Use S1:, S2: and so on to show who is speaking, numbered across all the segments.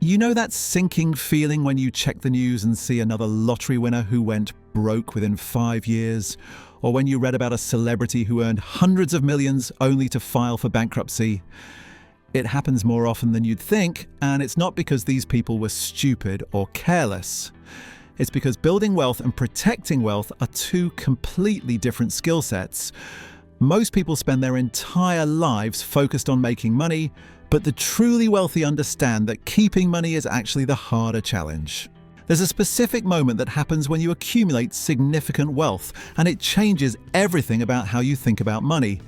S1: You know that sinking feeling when you check the news and see another lottery winner who went broke within 5 years? Or when you read about a celebrity who earned hundreds of millions only to file for bankruptcy? It happens more often than you'd think, and it's not because these people were stupid or careless. It's because building wealth and protecting wealth are two completely different skill sets. Most people spend their entire lives focused on making money, but the truly wealthy understand that keeping money is actually the harder challenge. There's a specific moment that happens when you accumulate significant wealth, and it changes everything about how you think about money.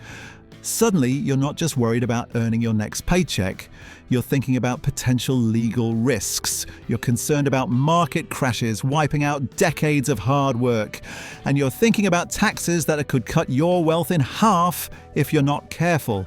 S1: Suddenly, you're not just worried about earning your next paycheck. You're thinking about potential legal risks. You're concerned about market crashes wiping out decades of hard work. And you're thinking about taxes that could cut your wealth in half if you're not careful.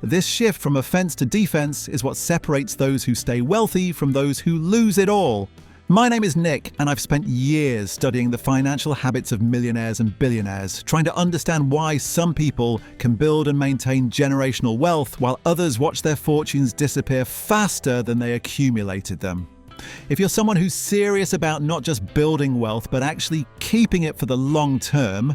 S1: This shift from offense to defense is what separates those who stay wealthy from those who lose it all. My name is Nick, and I've spent years studying the financial habits of millionaires and billionaires, trying to understand why some people can build and maintain generational wealth while others watch their fortunes disappear faster than they accumulated them. If you're someone who's serious about not just building wealth, but actually keeping it for the long term,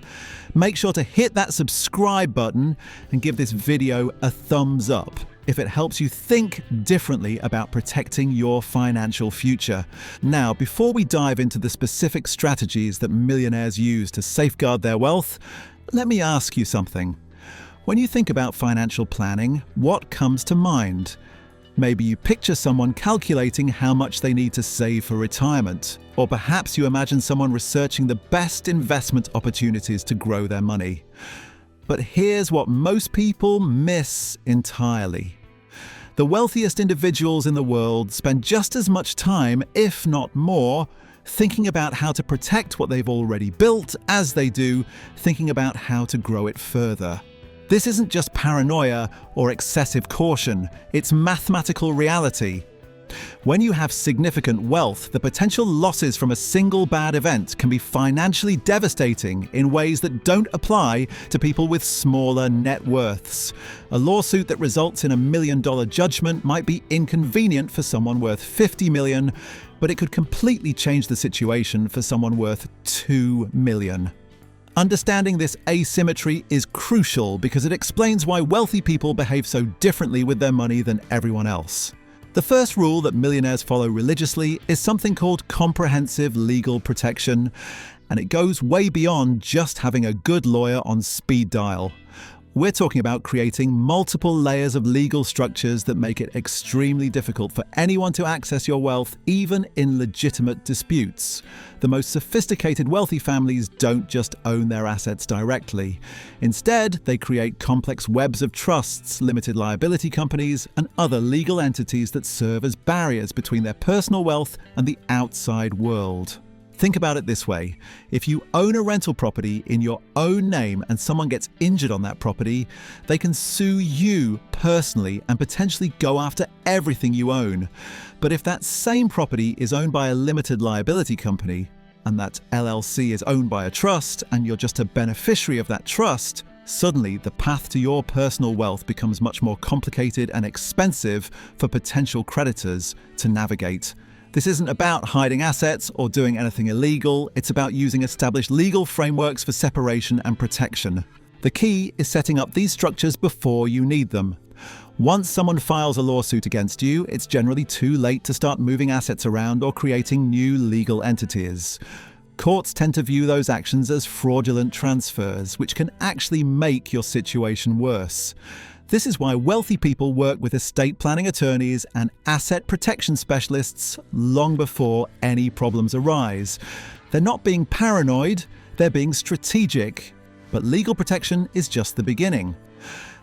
S1: make sure to hit that subscribe button and give this video a thumbs up if it helps you think differently about protecting your financial future. Now, before we dive into the specific strategies that millionaires use to safeguard their wealth, let me ask you something. When you think about financial planning, what comes to mind? Maybe you picture someone calculating how much they need to save for retirement, or perhaps you imagine someone researching the best investment opportunities to grow their money. But here's what most people miss entirely. The wealthiest individuals in the world spend just as much time, if not more, thinking about how to protect what they've already built as they do thinking about how to grow it further. This isn't just paranoia or excessive caution, it's mathematical reality. When you have significant wealth, the potential losses from a single bad event can be financially devastating in ways that don't apply to people with smaller net worths. A lawsuit that results in $1 million judgment might be inconvenient for someone worth $50 million, but it could completely change the situation for someone worth $2 million. Understanding this asymmetry is crucial because it explains why wealthy people behave so differently with their money than everyone else. The first rule that millionaires follow religiously is something called comprehensive legal protection, and it goes way beyond just having a good lawyer on speed dial. We're talking about creating multiple layers of legal structures that make it extremely difficult for anyone to access your wealth, even in legitimate disputes. The most sophisticated wealthy families don't just own their assets directly. Instead, they create complex webs of trusts, limited liability companies, and other legal entities that serve as barriers between their personal wealth and the outside world. Think about it this way. If you own a rental property in your own name and someone gets injured on that property, they can sue you personally and potentially go after everything you own. But if that same property is owned by a limited liability company, and that LLC is owned by a trust, and you're just a beneficiary of that trust, suddenly the path to your personal wealth becomes much more complicated and expensive for potential creditors to navigate. This isn't about hiding assets or doing anything illegal, it's about using established legal frameworks for separation and protection. The key is setting up these structures before you need them. Once someone files a lawsuit against you, it's generally too late to start moving assets around or creating new legal entities. Courts tend to view those actions as fraudulent transfers, which can actually make your situation worse. This is why wealthy people work with estate planning attorneys and asset protection specialists long before any problems arise. They're not being paranoid, they're being strategic. But legal protection is just the beginning.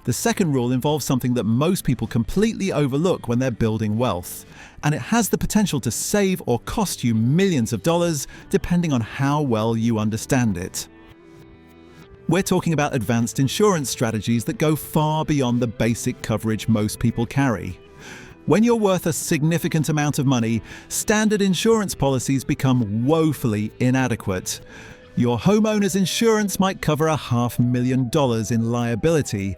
S1: The second rule involves something that most people completely overlook when they're building wealth, and it has the potential to save or cost you millions of dollars depending on how well you understand it. We're talking about advanced insurance strategies that go far beyond the basic coverage most people carry. When you're worth a significant amount of money, standard insurance policies become woefully inadequate. Your homeowner's insurance might cover $500,000 in liability,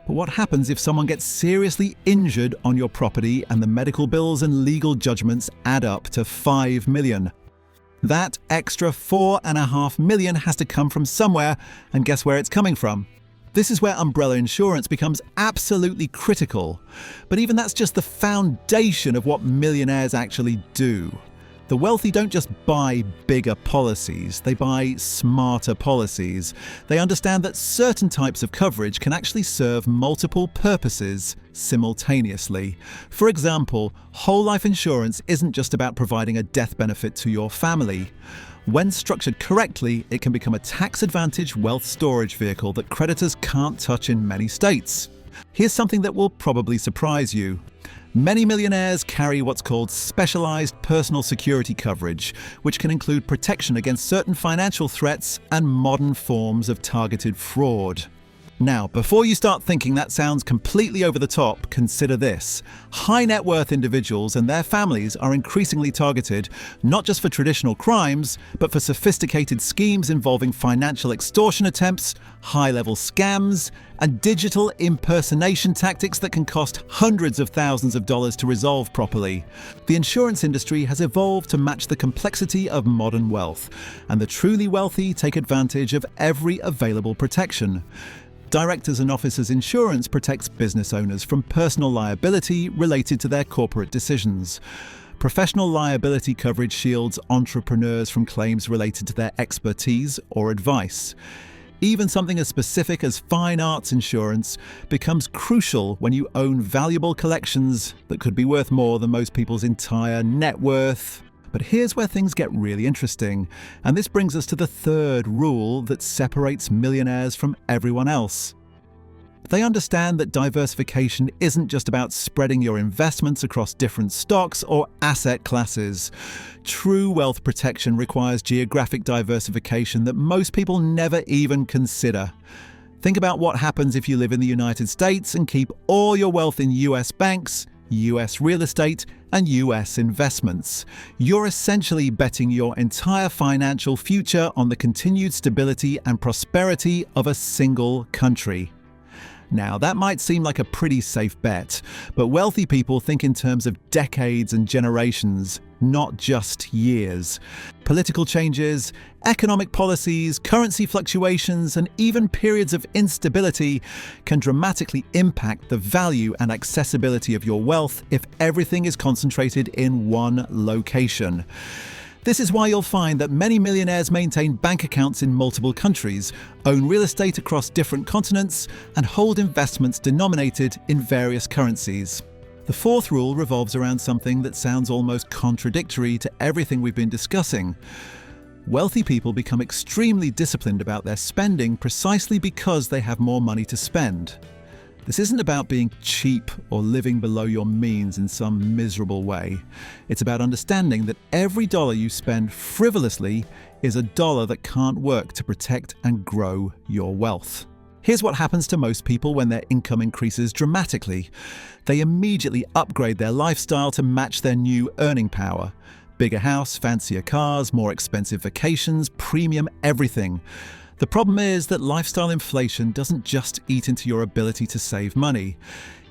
S1: But what happens if someone gets seriously injured on your property and the medical bills and legal judgments add up to $5 million? That extra $4.5 million has to come from somewhere, and guess where it's coming from? This is where umbrella insurance becomes absolutely critical. But even that's just the foundation of what millionaires actually do. The wealthy don't just buy bigger policies, they buy smarter policies. They understand that certain types of coverage can actually serve multiple purposes simultaneously. For example, whole life insurance isn't just about providing a death benefit to your family. When structured correctly, it can become a tax-advantaged wealth storage vehicle that creditors can't touch in many states. Here's something that will probably surprise you. Many millionaires carry what's called specialized personal security coverage, which can include protection against certain financial threats and modern forms of targeted fraud. Now, before you start thinking that sounds completely over the top, consider this. High net worth individuals and their families are increasingly targeted, not just for traditional crimes, but for sophisticated schemes involving financial extortion attempts, high-level scams, and digital impersonation tactics that can cost hundreds of thousands of dollars to resolve properly. The insurance industry has evolved to match the complexity of modern wealth, and the truly wealthy take advantage of every available protection. Directors and officers insurance protects business owners from personal liability related to their corporate decisions. Professional liability coverage shields entrepreneurs from claims related to their expertise or advice. Even something as specific as fine arts insurance becomes crucial when you own valuable collections that could be worth more than most people's entire net worth. But here's where things get really interesting, and this brings us to the third rule that separates millionaires from everyone else. They understand that diversification isn't just about spreading your investments across different stocks or asset classes. True wealth protection requires geographic diversification that most people never even consider. Think about what happens if you live in the United States and keep all your wealth in US banks, US real estate, and US investments. You're essentially betting your entire financial future on the continued stability and prosperity of a single country. Now, that might seem like a pretty safe bet, but wealthy people think in terms of decades and generations, not just years. Political changes, economic policies, currency fluctuations, and even periods of instability can dramatically impact the value and accessibility of your wealth if everything is concentrated in one location. This is why you'll find that many millionaires maintain bank accounts in multiple countries, own real estate across different continents, and hold investments denominated in various currencies. The fourth rule revolves around something that sounds almost contradictory to everything we've been discussing. Wealthy people become extremely disciplined about their spending precisely because they have more money to spend. This isn't about being cheap or living below your means in some miserable way. It's about understanding that every dollar you spend frivolously is a dollar that can't work to protect and grow your wealth. Here's what happens to most people when their income increases dramatically. They immediately upgrade their lifestyle to match their new earning power. Bigger house, fancier cars, more expensive vacations, premium everything. The problem is that lifestyle inflation doesn't just eat into your ability to save money.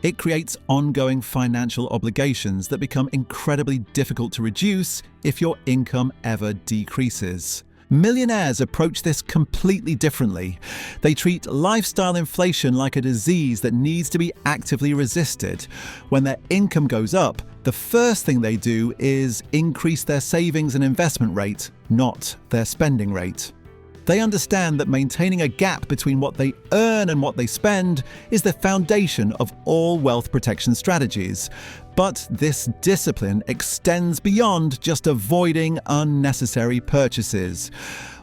S1: It creates ongoing financial obligations that become incredibly difficult to reduce if your income ever decreases. Millionaires approach this completely differently. They treat lifestyle inflation like a disease that needs to be actively resisted. When their income goes up, the first thing they do is increase their savings and investment rate, not their spending rate. They understand that maintaining a gap between what they earn and what they spend is the foundation of all wealth protection strategies. But this discipline extends beyond just avoiding unnecessary purchases.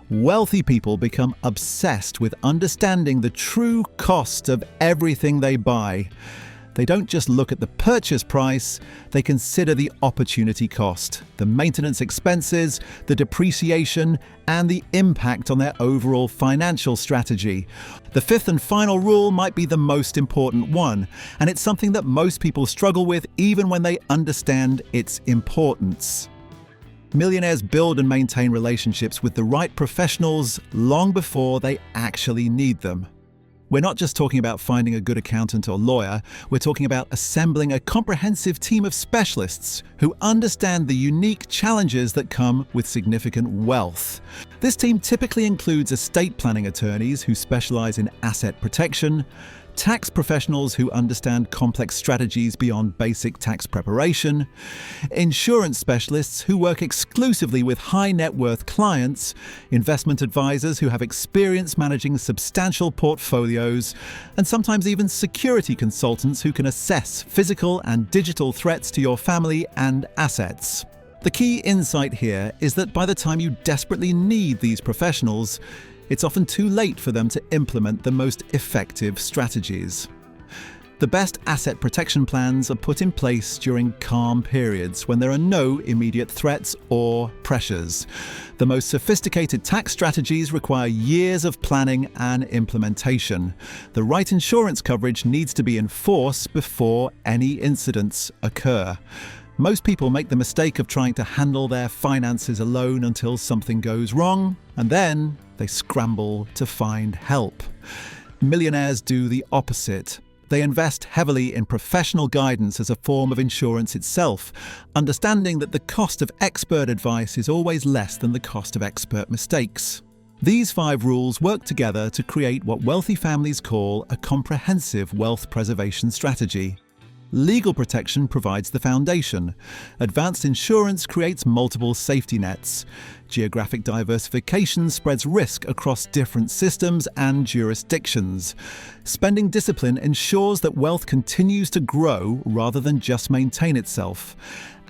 S1: Wealthy people become obsessed with understanding the true cost of everything they buy. They don't just look at the purchase price, they consider the opportunity cost, the maintenance expenses, the depreciation, and the impact on their overall financial strategy. The fifth and final rule might be the most important one, and it's something that most people struggle with even when they understand its importance. Millionaires build and maintain relationships with the right professionals long before they actually need them. We're not just talking about finding a good accountant or lawyer, we're talking about assembling a comprehensive team of specialists who understand the unique challenges that come with significant wealth. This team typically includes estate planning attorneys who specialize in asset protection, tax professionals who understand complex strategies beyond basic tax preparation, insurance specialists who work exclusively with high net worth clients, investment advisors who have experience managing substantial portfolios, and sometimes even security consultants who can assess physical and digital threats to your family and assets. The key insight here is that by the time you desperately need these professionals, it's often too late for them to implement the most effective strategies. The best asset protection plans are put in place during calm periods when there are no immediate threats or pressures. The most sophisticated tax strategies require years of planning and implementation. The right insurance coverage needs to be in force before any incidents occur. Most people make the mistake of trying to handle their finances alone until something goes wrong, and then they scramble to find help. Millionaires do the opposite. They invest heavily in professional guidance as a form of insurance itself, understanding that the cost of expert advice is always less than the cost of expert mistakes. These 5 rules work together to create what wealthy families call a comprehensive wealth preservation strategy. Legal protection provides the foundation. Advanced insurance creates multiple safety nets. Geographic diversification spreads risk across different systems and jurisdictions. Spending discipline ensures that wealth continues to grow rather than just maintain itself.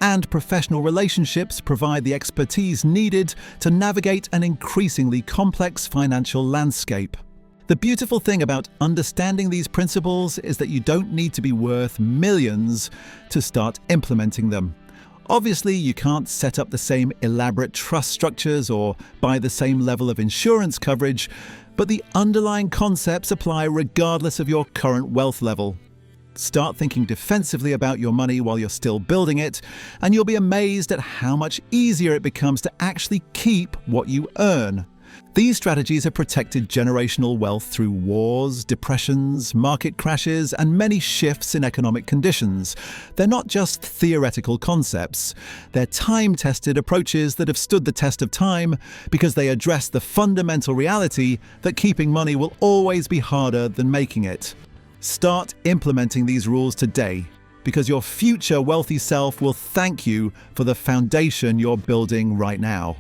S1: And professional relationships provide the expertise needed to navigate an increasingly complex financial landscape. The beautiful thing about understanding these principles is that you don't need to be worth millions to start implementing them. Obviously, you can't set up the same elaborate trust structures or buy the same level of insurance coverage, but the underlying concepts apply regardless of your current wealth level. Start thinking defensively about your money while you're still building it, and you'll be amazed at how much easier it becomes to actually keep what you earn. These strategies have protected generational wealth through wars, depressions, market crashes, and many shifts in economic conditions. They're not just theoretical concepts. They're time-tested approaches that have stood the test of time because they address the fundamental reality that keeping money will always be harder than making it. Start implementing these rules today, because your future wealthy self will thank you for the foundation you're building right now.